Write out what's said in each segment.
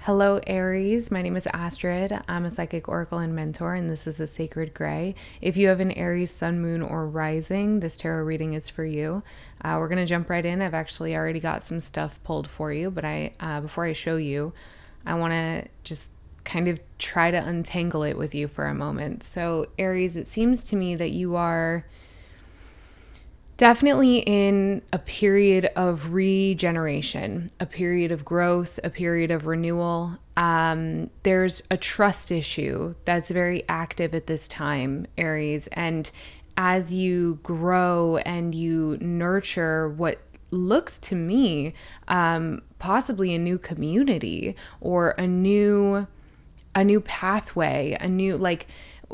Hello, Aries. My name is Astrid. I'm a psychic oracle and mentor, and this is the Sacred Gray. If you have an Aries sun, moon, or rising, this tarot reading is for you. We're going to jump right in. I've actually already got some stuff pulled for you, but before I show you, I want to just kind of try to untangle it with you for a moment. So, Aries, it seems to me that you are definitely in a period of regeneration, a period of growth, a period of renewal. There's a trust issue that's very active at this time, Aries. And as you grow and you nurture what looks to me possibly a new community or a new pathway,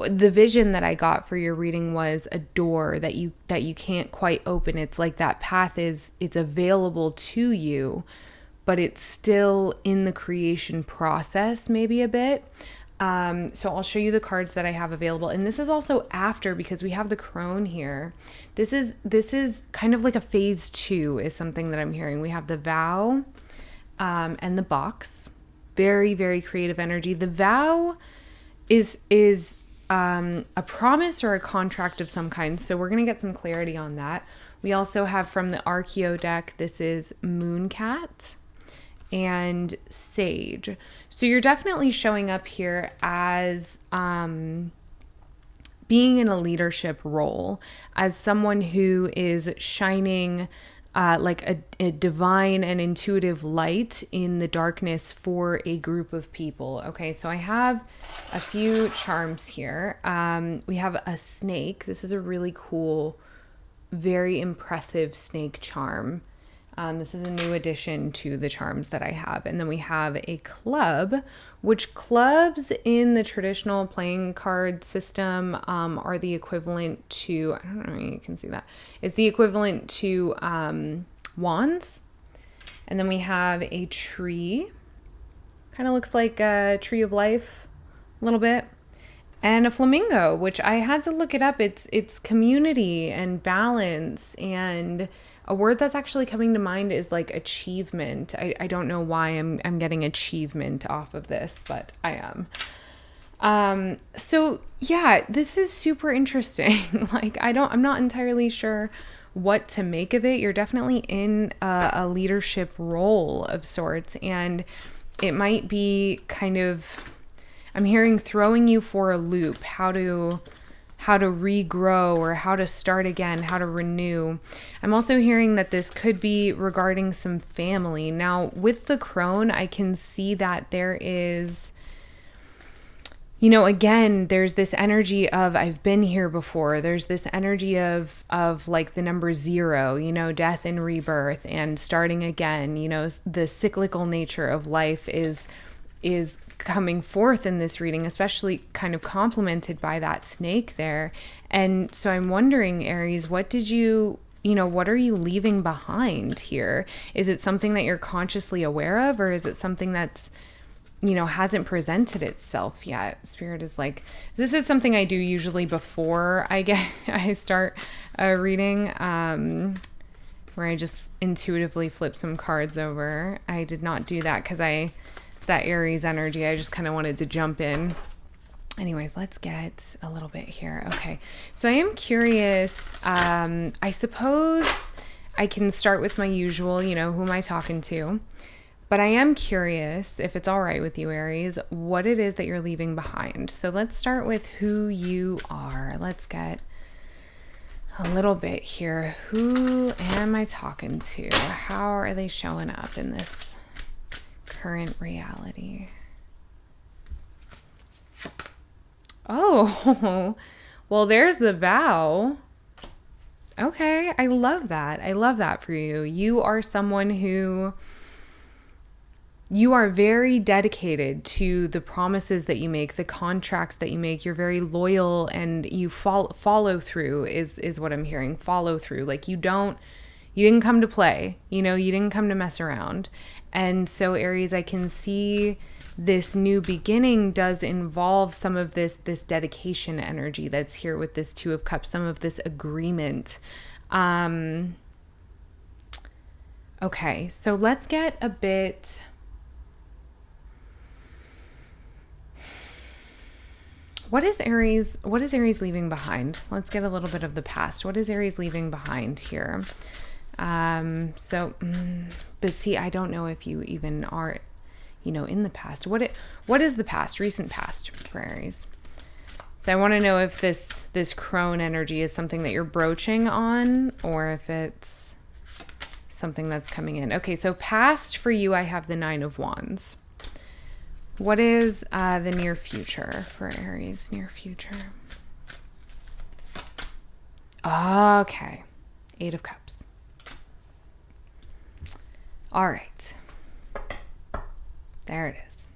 the vision that I got for your reading was a door that you can't quite open. It's like that path it's available to you, but it's still in the creation process, maybe a bit. So I'll show you the cards that I have available. And this is also after, because we have the crone here. This is kind of like a phase 2 is something that I'm hearing. We have the vow and the box. Very, very creative energy. The vow is a promise or a contract of some kind. So we're going to get some clarity on that. We also have from the Archeo deck, this is Mooncat and Sage. So you're definitely showing up here as being in a leadership role, as someone who is shining like a divine and intuitive light in the darkness for a group of people. Okay, so I have a few charms here. We have a snake. This is a really cool, very impressive snake charm. This is a new addition to the charms that I have. And then we have a club, which clubs in the traditional playing card system are the equivalent to, I don't know if you can see that. It's the equivalent to wands. And then we have a tree. Kind of looks like a tree of life a little bit. And a flamingo, which I had to look it up. It's community and balance, and a word that's actually coming to mind is like achievement. I don't know why I'm getting achievement off of this, but I am. So yeah, this is super interesting. I'm not entirely sure what to make of it. You're definitely in a leadership role of sorts, and it might be kind of, I'm hearing throwing you for a loop, how to regrow or how to start again, how to renew. I'm also hearing that this could be regarding some family. Now, with the crone, I can see that there is, again, there's this energy of I've been here before. There's this energy of like the number 0, death and rebirth and starting again. The cyclical nature of life is coming forth in this reading, especially kind of complemented by that snake there. And so I'm wondering, Aries, what are you leaving behind here? Is it something that you're consciously aware of, or is it something that's, hasn't presented itself yet? Spirit is like, this is something I do usually before I start a reading, where I just intuitively flip some cards over. I did not do that because that Aries energy. I just kind of wanted to jump in. Anyways, let's get a little bit here. Okay, so I am curious. I suppose I can start with my usual, who am I talking to? But I am curious, if it's all right with you, Aries, what it is that you're leaving behind. So let's start with who you are. Let's get a little bit here. Who am I talking to? How are they showing up in this current reality? Oh, well, there's the vow. Okay, I love that. I love that for you. You are someone who, you are very dedicated to the promises that you make, the contracts that you make. You're very loyal, and you follow through is what I'm hearing. Follow through. Like you didn't come to play, you didn't come to mess around. And so, Aries, I can see this new beginning does involve some of this dedication energy that's here with this Two of Cups, some of this agreement. Okay, so let's get a bit What is Aries leaving behind? Let's get a little bit of the past. What is Aries leaving behind here? But see, I don't know if you even are, in the past. What is the past, recent past for Aries? So I want to know if this crone energy is something that you're broaching on, or if it's something that's coming in. Okay, so past for you, I have the 9 of Wands. What is the near future for Aries? Near future. Okay, 8 of Cups. All right. There it is.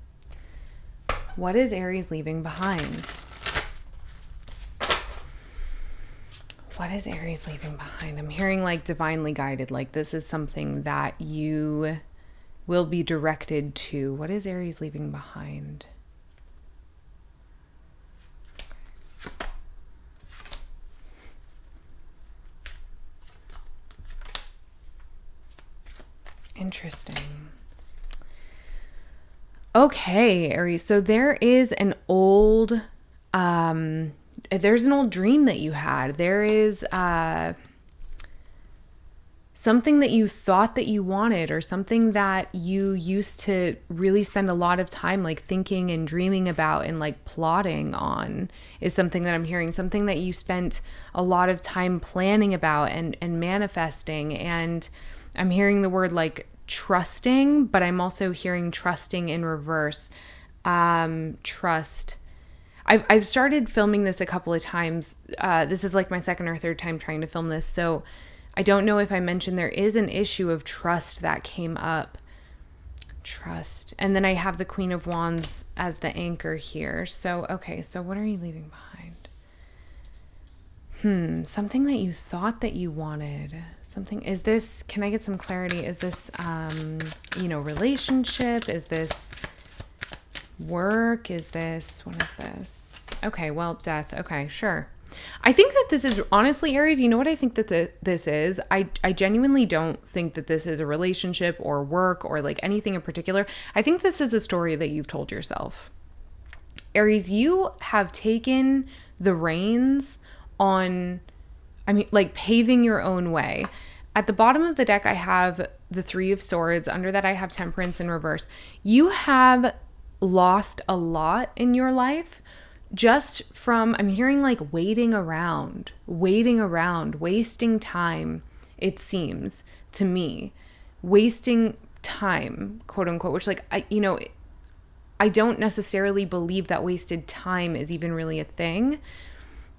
What is Aries leaving behind? What is Aries leaving behind? I'm hearing like divinely guided, like this is something that you will be directed to. What is Aries leaving behind? Interesting. Okay, Aries. So there is an old, there's an old dream that you had. There is something that you thought that you wanted, or something that you used to really spend a lot of time like thinking and dreaming about and like plotting on, is something that I'm hearing. Something that you spent a lot of time planning about and manifesting. And I'm hearing the word like trusting, but I'm also hearing trusting in reverse. Trust. I've started filming this a couple of times. This is like my second or third time trying to film this. So I don't know if I mentioned there is an issue of trust that came up. Trust. And then I have the Queen of Wands as the anchor here. So, okay. So what are you leaving behind? Something that you thought that you wanted. Something, is this, can I get some clarity? Is this, relationship? Is this work? Is this, what is this? Okay, well, death. Okay, sure. I think that this is, honestly, Aries, you know what I think that this is? I genuinely don't think that this is a relationship or work or like anything in particular. I think this is a story that you've told yourself. Aries, you have taken the reins on, like paving your own way. At the bottom of the deck, I have the 3 of Swords. Under that, I have Temperance in reverse. You have lost a lot in your life just from, I'm hearing like waiting around, wasting time, it seems to me. Wasting time, quote unquote, which like, I don't necessarily believe that wasted time is even really a thing.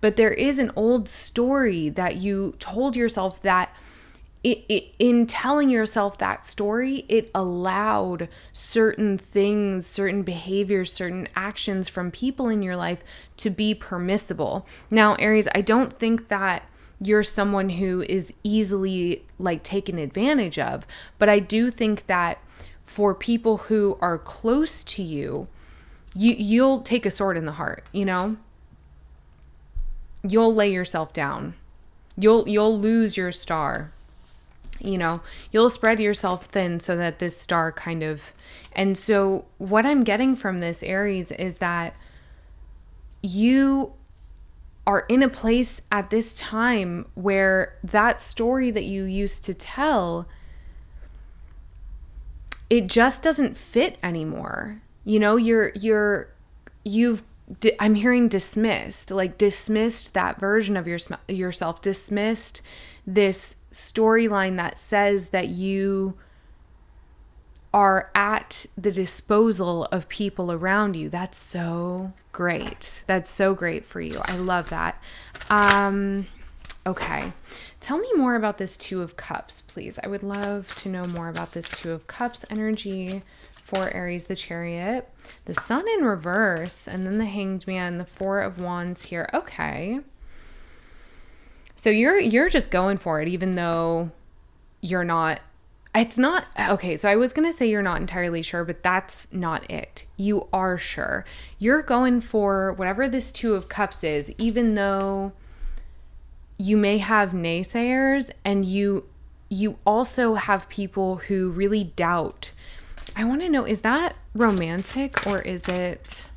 But there is an old story that you told yourself that in telling yourself that story, it allowed certain things, certain behaviors, certain actions from people in your life to be permissible. Now, Aries, I don't think that you're someone who is easily like taken advantage of, but I do think that for people who are close to you, you'll take a sword in the heart, You'll lay yourself down. You'll lose your star. You'll spread yourself thin so that this star kind of, and so what I'm getting from this, Aries, is that you are in a place at this time where that story that you used to tell, it just doesn't fit anymore. I'm hearing dismissed that version of yourself, dismissed this storyline that says that you are at the disposal of people around you. That's so great. That's so great for you. I love that. Okay. Tell me more about this 2 of Cups, please. I would love to know more about this 2 of Cups energy for Aries, the Chariot, the Sun in reverse, and then the Hanged Man, the 4 of Wands here. Okay. So you're just going for it, even though you're not, it's not, okay, so I was going to say you're not entirely sure, but that's not it. You are sure. You're going for whatever this 2 of Cups is, even though you may have naysayers, and you also have people who really doubt. I want to know, is that romantic or is it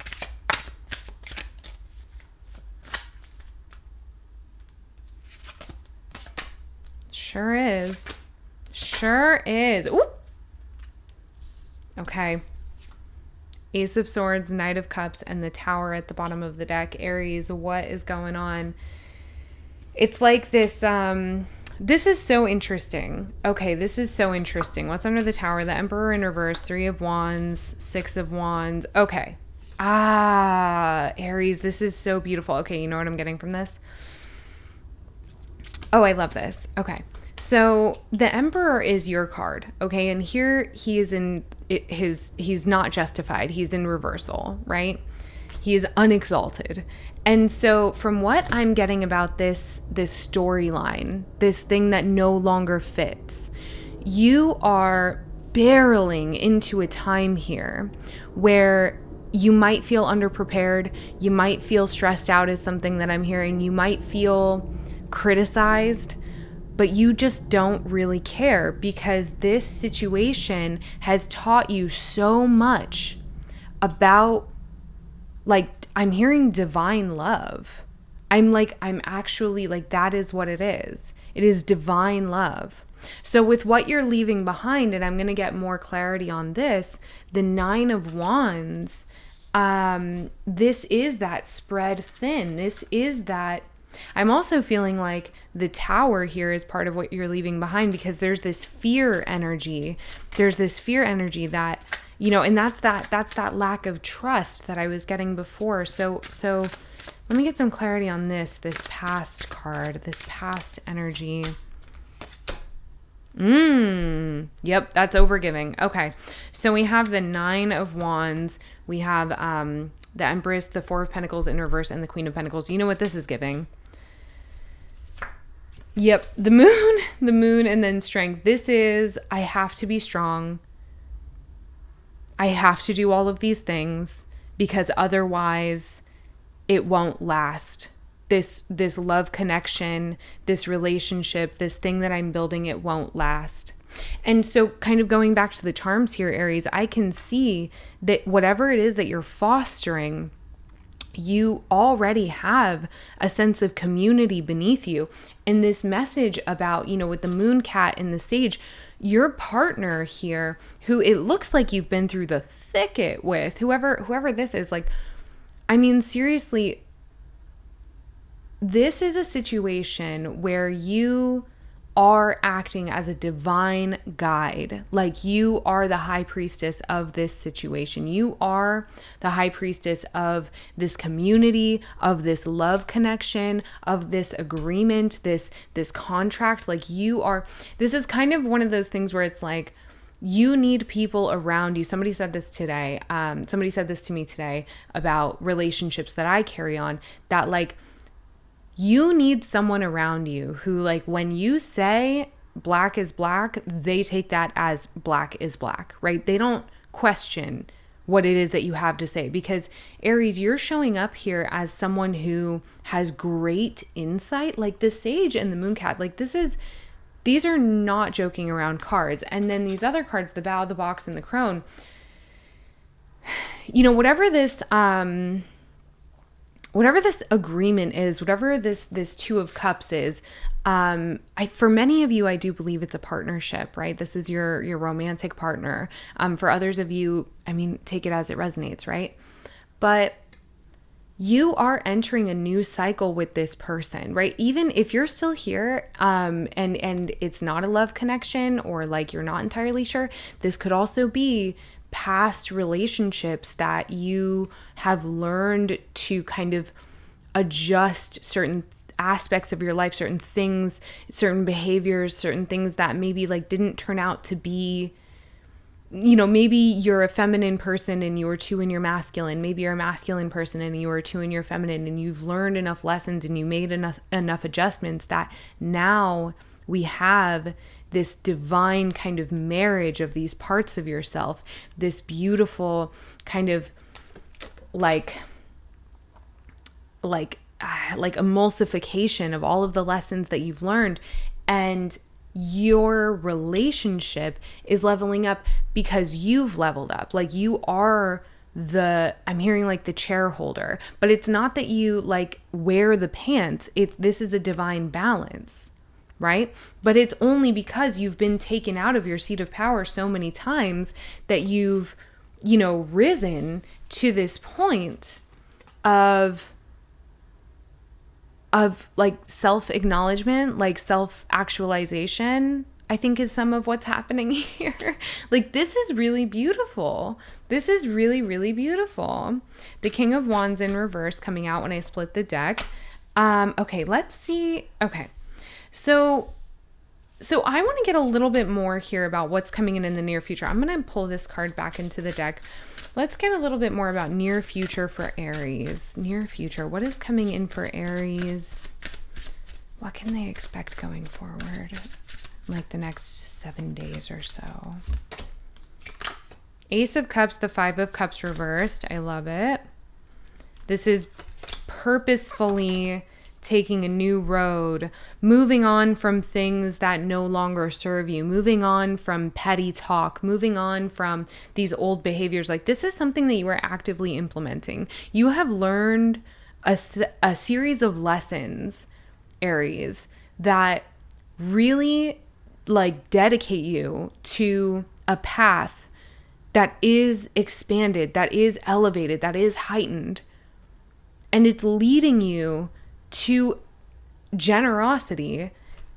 Sure is. Sure is. Ooh. Okay. Ace of Swords, Knight of Cups, and the Tower at the bottom of the deck. Aries, what is going on? It's like this, this is so interesting. Okay, this is so interesting. What's under the Tower? The Emperor in reverse, 3 of Wands, 6 of Wands. Okay. Aries, this is so beautiful. Okay, you know what I'm getting from this? Oh, I love this. Okay. So the Emperor is your card, okay? And here he is he's not justified. He's in reversal, right? He is unexalted. And so from what I'm getting about this storyline, this thing that no longer fits, you are barreling into a time here where you might feel underprepared. You might feel stressed out is something that I'm hearing. You might feel criticized, but you just don't really care because this situation has taught you so much about, like, I'm hearing divine love. I'm actually like, that is what it is. It is divine love. So with what you're leaving behind, and I'm going to get more clarity on this, the 9 of Wands, this is that spread thin. This is that. I'm also feeling like the Tower here is part of what you're leaving behind because there's this fear energy. There's this fear energy that, you know, and that's that lack of trust that I was getting before. So let me get some clarity on this past card, this past energy. Yep, that's overgiving. Okay. So we have the 9 of Wands. We have the Empress, the 4 of Pentacles in reverse, and the Queen of Pentacles. You know what this is giving? Yep, the moon, and then strength. This is, I have to be strong. I have to do all of these things because otherwise it won't last. This love connection, this relationship, this thing that I'm building, it won't last. And so kind of going back to the charms here, Aries, I can see that whatever it is that you're fostering, you already have a sense of community beneath you. And this message about, you know, with the moon cat and the sage, your partner here, who it looks like you've been through the thicket with, whoever this is, like, I mean, seriously, this is a situation where you are acting as a divine guide. Like, you are the high priestess of this situation. You are the high priestess of this community, of this love connection, of this agreement, this contract. Like, you are, this is kind of one of those things where it's like, you need people around you. Somebody said this today. Somebody said this to me today about relationships that I carry on, that like, you need someone around you who, like, when you say black is black, they take that as black is black, right? They don't question what it is that you have to say, because Aries, you're showing up here as someone who has great insight, like the sage and the moon cat. Like, these are not joking around cards. And then these other cards, the bow, the box, and the crone, you know, whatever this agreement is, whatever this 2 of Cups is, for many of you, I do believe it's a partnership, right? This is your romantic partner. For others of you, I mean, take it as it resonates, right? But you are entering a new cycle with this person, right? Even if you're still here, and it's not a love connection, or like you're not entirely sure, this could also be past relationships that you have learned to kind of adjust certain aspects of your life, certain things, certain behaviors, certain things that maybe like didn't turn out to be, you know, maybe you're a feminine person and you were 2 in your masculine. Maybe you're a masculine person and you were 2 in your feminine, and you've learned enough lessons and you made enough adjustments that now we have this divine kind of marriage of these parts of yourself, this beautiful kind of like emulsification of all of the lessons that you've learned. And your relationship is leveling up because you've leveled up. Like, you are I'm hearing like the chair holder, but it's not that you like wear the pants. This is a divine balance, right? But it's only because you've been taken out of your seat of power so many times that you've, risen to this point of like self-acknowledgement, like self-actualization, I think is some of what's happening here. Like, this is really beautiful. This is really, really beautiful. The King of Wands in reverse coming out when I split the deck. Okay, let's see. Okay. So I want to get a little bit more here about what's coming in the near future. I'm going to pull this card back into the deck. Let's get a little bit more about near future for Aries. Near future. What is coming in for Aries? What can they expect going forward? Like the next 7 days or so. Ace of Cups, the Five of Cups reversed. I love it. This is purposefully taking a new road, moving on from things that no longer serve you, moving on from petty talk, moving on from these old behaviors. Like, this is something that you are actively implementing. You have learned a series of lessons, Aries, that really like dedicate you to a path that is expanded, that is elevated, that is heightened. And it's leading you to generosity,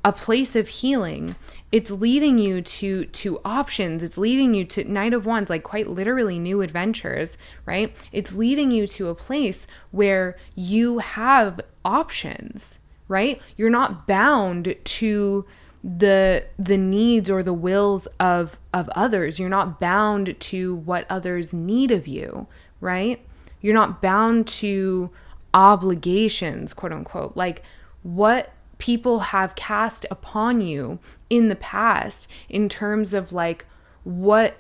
a place of healing. It's leading you to options. It's leading you to Knight of Wands, like quite literally new adventures, right? It's leading you to a place where you have options, right? You're not bound to the needs or the wills of others. You're not bound to what others need of you, right? You're not bound to obligations, quote unquote, like what people have cast upon you in the past in terms of like what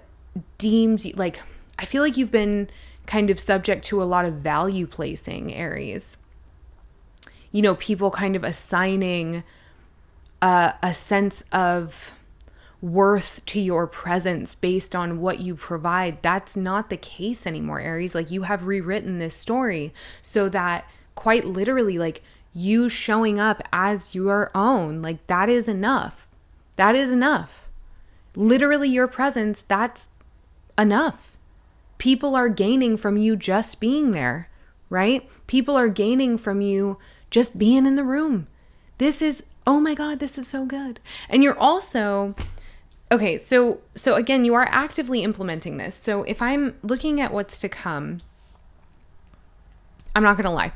deems you, like, I feel like you've been kind of subject to a lot of value placing, Aries. People kind of assigning a sense of worth to your presence based on what you provide. That's not the case anymore, Aries. Like, you have rewritten this story so that quite literally, like, you showing up as your own, like, that is enough. That is enough. Literally, your presence, that's enough. People are gaining from you just being there, right? People are gaining from you just being in the room. This is, oh my God, this is so good. And you're also, okay, so again, you are actively implementing this. So if I'm looking at what's to come, I'm not going to lie.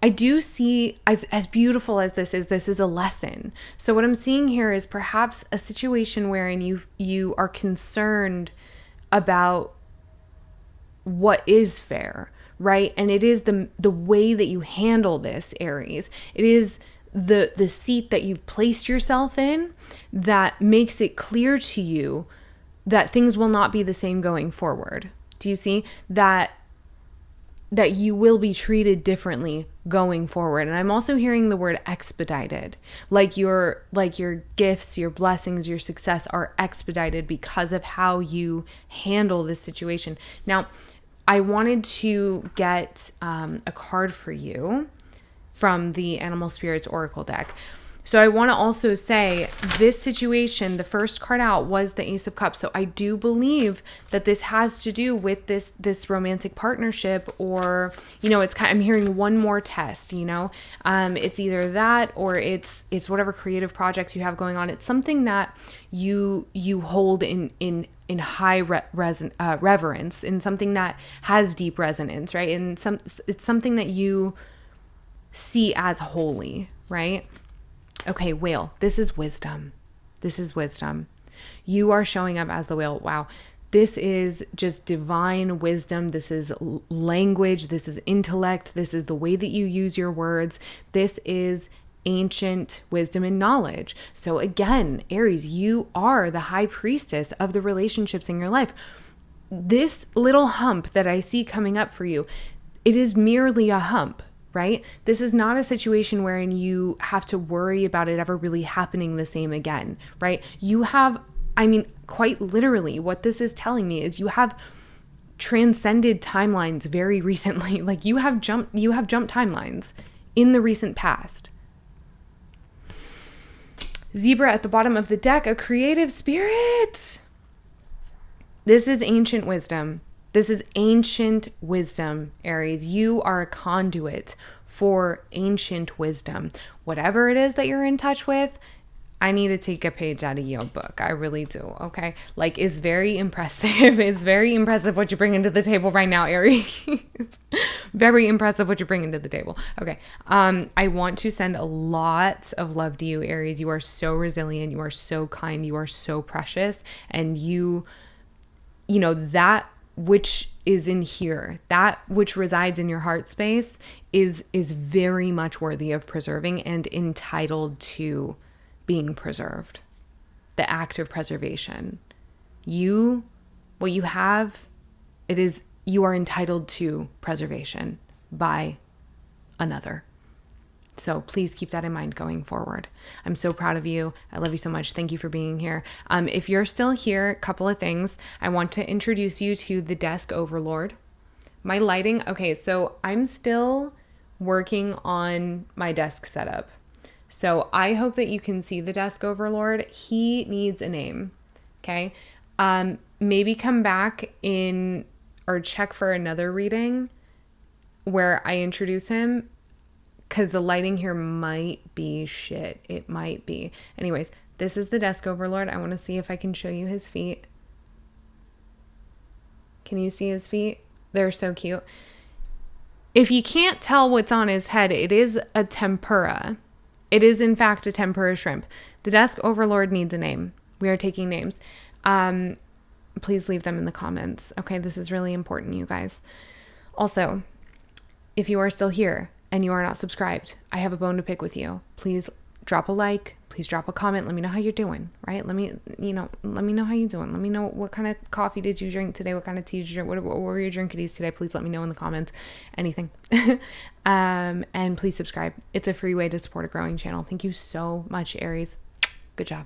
I do see, as beautiful as this is a lesson. So what I'm seeing here is perhaps a situation wherein you are concerned about what is fair, right? And it is the way that you handle this, Aries. It is the seat that you've placed yourself in that makes it clear to you that things will not be the same going forward. Do you see that you will be treated differently going forward? And I'm also hearing the word expedited, like your gifts, your blessings, your success are expedited because of how you handle this situation. Now, I wanted to get a card for you from the Animal Spirits Oracle deck. So I want to also say this situation, the first card out was the Ace of Cups. So I do believe that this has to do with this romantic partnership, or, it's kind of, I'm hearing one more test, it's either that or it's whatever creative projects you have going on. It's something that you hold in high reverence, in something that has deep resonance, right? And it's something that you see as holy, right? Okay, whale, this is wisdom. This is wisdom. You are showing up as the whale. Wow. This is just divine wisdom. This is language. This is intellect. This is the way that you use your words. This is ancient wisdom and knowledge. So again, Aries, you are the high priestess of the relationships in your life. This little hump that I see coming up for you, it is merely a hump. Right? This is not a situation wherein you have to worry about it ever really happening the same again, right? You have, quite literally, what this is telling me is you have transcended timelines very recently. Like, you have jumped timelines in the recent past. Zebra at the bottom of the deck, a creative spirit. This is ancient wisdom. This is ancient wisdom, Aries. You are a conduit for ancient wisdom. Whatever it is that you're in touch with, I need to take a page out of your book. I really do. Okay. Like, it's very impressive. It's very impressive what you bring into the table right now, Aries. Very impressive what you're bringing to the table. Okay. I want to send a lot of love to you, Aries. You are so resilient. You are so kind. You are so precious. And you know, that which is in here, that which resides in your heart space is very much worthy of preserving and entitled to being preserved. The act of preservation. What you have, you are entitled to preservation by another. So please keep that in mind going forward. I'm so proud of you. I love you so much. Thank you for being here. If you're still here, a couple of things. I want to introduce you to the Desk Overlord. My lighting, okay, so I'm still working on my desk setup. So I hope that you can see the Desk Overlord. He needs a name, okay? Maybe come back in or check for another reading where I introduce him, because the lighting here might be shit. It might be. Anyways, this is the Desk Overlord. I want to see if I can show you his feet. Can you see his feet? They're so cute. If you can't tell what's on his head, it is a tempura. It is, in fact, a tempura shrimp. The Desk Overlord needs a name. We are taking names. Please leave them in the comments. Okay, this is really important, you guys. Also, if you are still here and you are not subscribed, I have a bone to pick with you. Please drop a like. Please drop a comment. Let me know how you're doing, right? Let me know how you're doing. Let me know what kind of coffee did you drink today? What kind of tea did you drink? What were your drinkities today? Please let me know in the comments. Anything. And please subscribe. It's a free way to support a growing channel. Thank you so much, Aries. Good job.